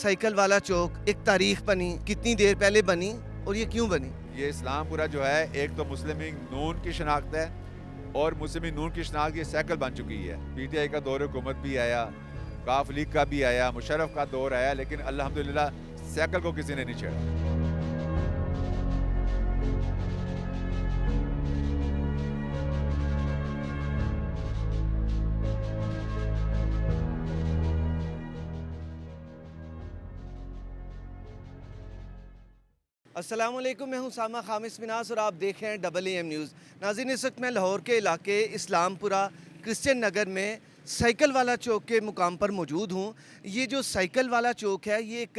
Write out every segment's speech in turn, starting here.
Cycle वाला चौक एक तारीख बनी, कितनी देर पहले बनी और ये क्यों बनी? ये इस्लामपुरा जो है एक तो मुस्लिम लीग नून की शनाख्त है और मुस्लिम लीग नून की शनाख्त ये साइकिल बन चुकी है। पीटीआई का दौर हुकूमत भी आया, काफ लीग का भी आया, मुशर्रफ का दौर आया, लेकिन अल्हम्दुलिल्लाह साइकिल को किसी ने नहीं छेड़ा। अस्सलाम वालेकुम, मैं हूं सामा खामिस मिनास और आप देख रहे हैं AAM न्यूज़। नाज़रीन, इस वक्त मैं लाहौर के इलाके इस्लामपुरा क्रिश्चियन नगर में साइकिल वाला चौक के मुकाम पर मौजूद हूं। ये जो साइकिल वाला चौक है ये एक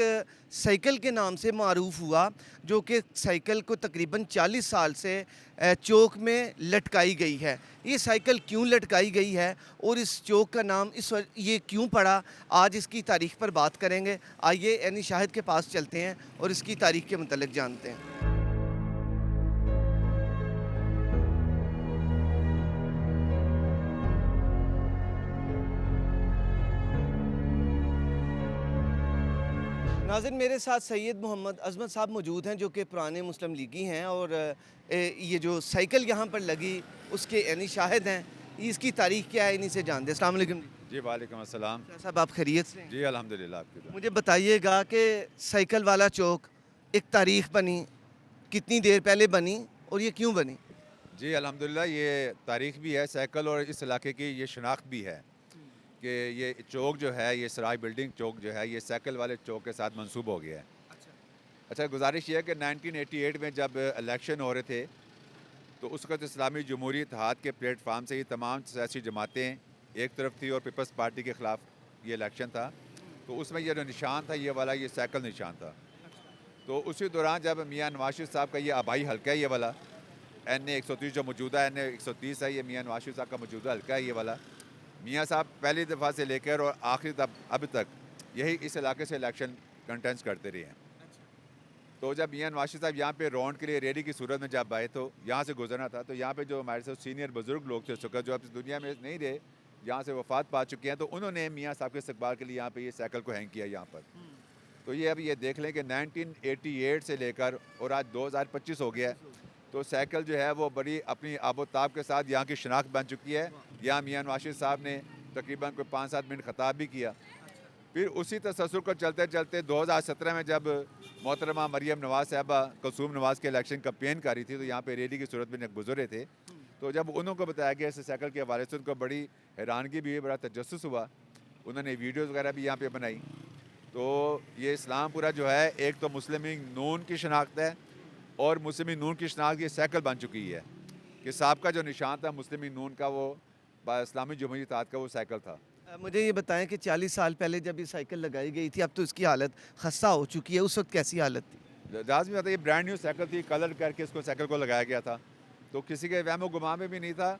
साइकिल के नाम से मारूफ़ हुआ, जो कि साइकिल को तकरीबन 40 साल से चौक में लटकाई गई है। ये साइकिल क्यों लटकाई गई है और इस चौक का नाम ये क्यों पड़ा, आज इसकी तारीख़ पर बात करेंगे। आइए यानी शाहिद के पास चलते हैं और इसकी तारीख़ के मतलब जानते हैं। नाज़रीन, मेरे साथ सैयद मोहम्मद अज़मत साहब मौजूद हैं, जो कि पुराने मुस्लिम लीगी हैं और ये जो साइकिल यहाँ पर लगी उसके यानी शाहिद हैं। इसकी तारीख़ क्या है, इन्हीं से जानते हैं। अस्सलाम वालेकुम जी वालेकुम अस्सलाम। साहब, आप खैरियत से हैं? जी अल्हम्दुलिल्लाह। आपकी दुआ। मुझे बताइएगा कि साइकिल वाला चौक एक तारीख़ बनी, कितनी देर पहले बनी और ये क्यों बनी? जी अल्हम्दुलिल्लाह, ये तारीख़ भी है साइकिल और इस इलाके की ये शनाख्त भी है कि ये चौक जो है, ये सराय बिल्डिंग चौक जो है, ये साइकिल वाले चौक के साथ मंसूब हो गया है। अच्छा, गुजारिश ये है कि 1988 में जब इलेक्शन हो रहे थे तो उस वक्त इस्लामी जमहूरी इत्तेहाद के प्लेटफार्म से ये तमाम सियासी जमातें एक तरफ थी और पीपल्स पार्टी के ख़िलाफ़ ये इलेक्शन था। तो उसमें ये जो निशान था ये वाला, ये साइकिल निशान था। तो उसी दौरान जब मियाँ नवाज साहब का ये आबाई हल्का है, ये वाला NA 130 जो मौजूदा NA 130 है, ये मियाँ नवाज साहब का मौजूदा हल्का है ये वाला। मियाँ साहब पहली दफ़ा से लेकर और आखिरी अब तक यही इस इलाके से इलेक्शन कंटेस्ट करते रहे हैं। तो जब मियाँ नवाज साहब यहाँ पे राउंड के लिए रैली की सूरत में जब आए तो यहाँ से गुजरना था, तो यहाँ पे जो हमारे साथ सीनियर बुजुर्ग लोग थे उस वक्त, जो अब इस दुनिया में नहीं रहे, यहाँ से वफात पा चुके हैं, तो उन्होंने मियाँ साहब के इस्तकबाल के लिए यहाँ पे ये साइकिल को हैंग किया यहाँ पर। तो ये अब ये देख लें कि 1988 से लेकर और आज 2025 हो गया है, तो साइकिल जो है वो बड़ी अपनी आबोताब के साथ यहाँ की शनाख्त बन चुकी है। यहाँ मियाँ नवाज साहब ने तकरीबन कोई 5-7 मिनट ख़ताब भी किया। फिर उसी तसल्सल को चलते चलते 2017 में जब मोहतरमा मरियम नवाज़ साहबा कलसूम नवाज़ के इलेक्शन कैंपेन कर रही थी, तो यहाँ पे रैली की सूरत में गुजरे थे। तो जब उनको बताया गया इस साइकिल के हवाले से, उनको बड़ी हैरानगी भी हुई, बड़ा तजस्सुस हुआ। उन्होंने वीडियोज़ वगैरह भी यहाँ पे बनाई। तो ये इस्लामपुरा जो है एक तो मुस्लिम लीग नून की शनाख्त है और मुस्लिम लीग नून की शनाख्त ये साइकिल बन चुकी है कि साहब का जो निशान था मुस्लिम लीग नून का, वो इस्लामी जमहूरी इत्तेहाद का वो साइकिल था। मुझे ये बताएं कि 40 साल पहले जब ये साइकिल लगाई गई थी, अब तो इसकी हालत खस्ता हो चुकी है, उस वक्त कैसी हालत थी? लाजमी बात है, ये ब्रांड न्यू साइकिल थी, कलर करके इसको साइकिल को लगाया गया था, तो किसी के वहम गुमान में भी नहीं था।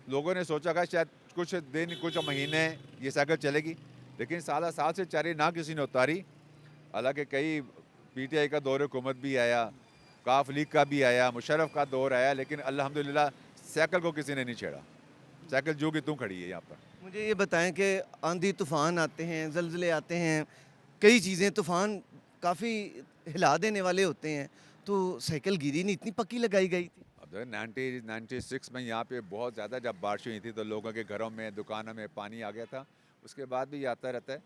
लोगों ने सोचा था शायद कुछ दिन कुछ महीने ये साइकिल चलेगी, लेकिन साल से चारी ना किसी ने उतारी। हालांकि कई PTI का दौर हुकूमत भी आया, काफ लीग का भी आया, मुशर्रफ का दौर आया, लेकिन अल्हम्दुलिल्लाह साइकिल को किसी ने नहीं छेड़ा। साइकिल जो कि तुम खड़ी है यहाँ पर। मुझे ये बताएं कि आंधी तूफ़ान आते हैं, ज़लज़ले आते हैं, कई चीज़ें तूफ़ान काफ़ी हिला देने वाले होते हैं, तो साइकिल गिरी नहीं, इतनी पक्की लगाई गई थी। अब 1996 में यहाँ पे बहुत ज़्यादा जब बारिश हुई थी तो लोगों के घरों में, दुकानों में पानी आ गया था। उसके बाद भी ये आता रहता है,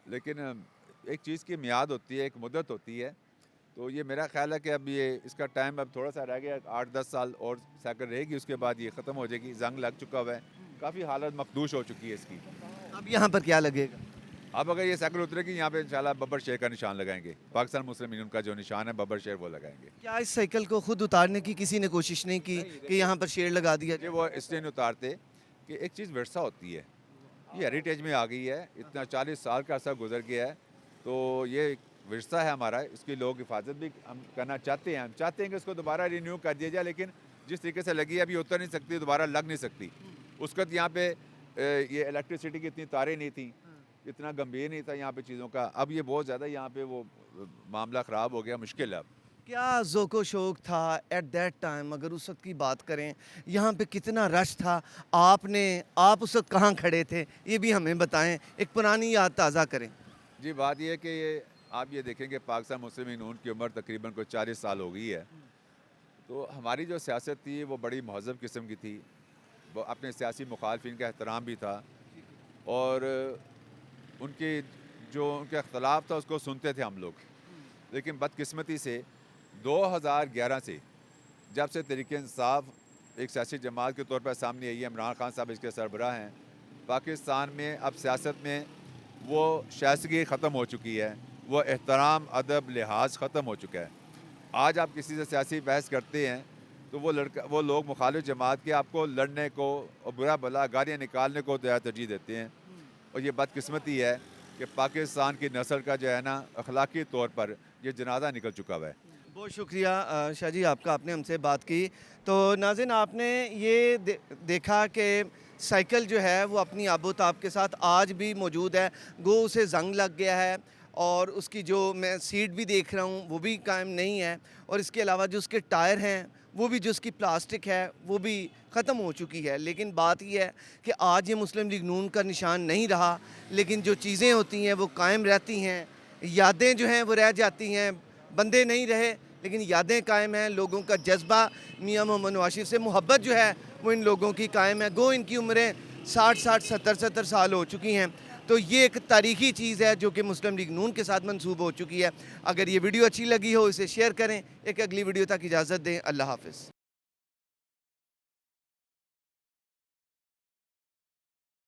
लेकिन एक चीज़ की मियाद होती है, एक मुद्दत होती है। तो ये मेरा ख्याल है कि अब ये इसका टाइम अब थोड़ा सा रह गया, 8-10 साल और साइकिल रहेगी, उसके बाद ये ख़त्म हो जाएगी। जंग लग चुका हुआ है, काफ़ी हालत मखदूश हो चुकी है इसकी। अब यहाँ पर क्या लगेगा? अब अगर ये साइकिल उतरेगी यहाँ पे इंशाल्लाह बब्बर शेर का निशान लगाएंगे, पाकिस्तान मुस्लिम यूनियन का जो निशान है बब्बर शेर, वो लगाएंगे। क्या इस साइकिल को खुद उतारने की किसी ने कोशिश नहीं की कि यहाँ पर शेर लगा दिया ये जाए? वो इसलिए नहीं उतारते कि एक चीज़ विरसा होती है, ये हेरिटेज में आ गई है, इतना 40 साल का अर्सा गुजर गया है, तो ये विरसा है हमारा, इसकी लोग हिफाजत भी हम करना चाहते हैं। हम चाहते हैं कि इसको दोबारा रिन्यू कर दिया जाए, लेकिन जिस तरीके से लगी है अभी उतर नहीं सकती, दोबारा लग नहीं सकती। उस वक्त यहाँ पे ये इलेक्ट्रिसिटी की इतनी तारें नहीं थी, इतना गंभीर नहीं था यहाँ पे चीज़ों का। अब ये बहुत ज़्यादा यहाँ पे वो मामला ख़राब हो गया, मुश्किल है अब। क्या ज़ोको शौक था एट दैट टाइम? अगर उस वक्त की बात करें, यहाँ पे कितना रश था, आप उस वक्त कहाँ खड़े थे, ये भी हमें बताएं, एक पुरानी याद ताज़ा करें। जी, बात यह है कि ये आप ये देखें कि पाकिस्तान मुस्लिम लीग नून की उम्र तकरीबन कोई 40 साल हो गई है। तो हमारी जो सियासत थी वो बड़ी महज़ब किस्म की थी। वो अपने सियासी मुखालफिन का एहतराम भी था और उनके जो उनका अख्तलाफ था उसको सुनते थे हम लोग। लेकिन बदकिस्मती से 2011 से जब से तहरीक-ए-इंसाफ एक सियासी जमात के तौर पर सामने आई है, इमरान खान साहब इसके सरबराह हैं, पाकिस्तान में अब सियासत में वो शाइस्तगी ख़त्म हो चुकी है, वो एहतराम, अदब, लिहाज ख़त्म हो चुका है। आज आप किसी से सियासी बहस करते हैं तो वो लोग मुखालिफ जमात के आपको लड़ने को और बुरा भला गालियाँ निकालने को तरजीह देते हैं। और ये बदकिस्मती है कि पाकिस्तान की नस्ल का जो है ना अखलाकी तौर पर ये जनाजा निकल चुका हुआ है। बहुत शुक्रिया शाह जी आपका, आपने हमसे बात की। तो नाज़रीन, आपने ये देखा कि साइकिल जो है वो अपनी आबोताब के साथ आज भी मौजूद है। गो उसे जंग लग गया है और उसकी जो मैं सीट भी देख रहा हूँ वो भी कायम नहीं है, और इसके अलावा जो उसके टायर हैं वो भी, जो उसकी प्लास्टिक है वो भी ख़त्म हो चुकी है। लेकिन बात यह है कि आज ये मुस्लिम लीग नून का निशान नहीं रहा, लेकिन जो चीज़ें होती हैं वो कायम रहती हैं, यादें जो हैं वो रह जाती हैं। बंदे नहीं रहे लेकिन यादें कायम हैं, लोगों का जज्बा मियां मोहम्मद नवाज शरीफ से मोहब्बत जो है वो इन लोगों की कायम है। गो इनकी उम्रें 60-60, 70-70 साल हो चुकी हैं। तो ये एक तारीखी चीज़ है जो कि मुस्लिम लीग नून के साथ मंसूब हो चुकी है। अगर ये वीडियो अच्छी लगी हो इसे शेयर करें। एक अगली वीडियो तक इजाज़त दें। अल्लाह हाफ़िज़।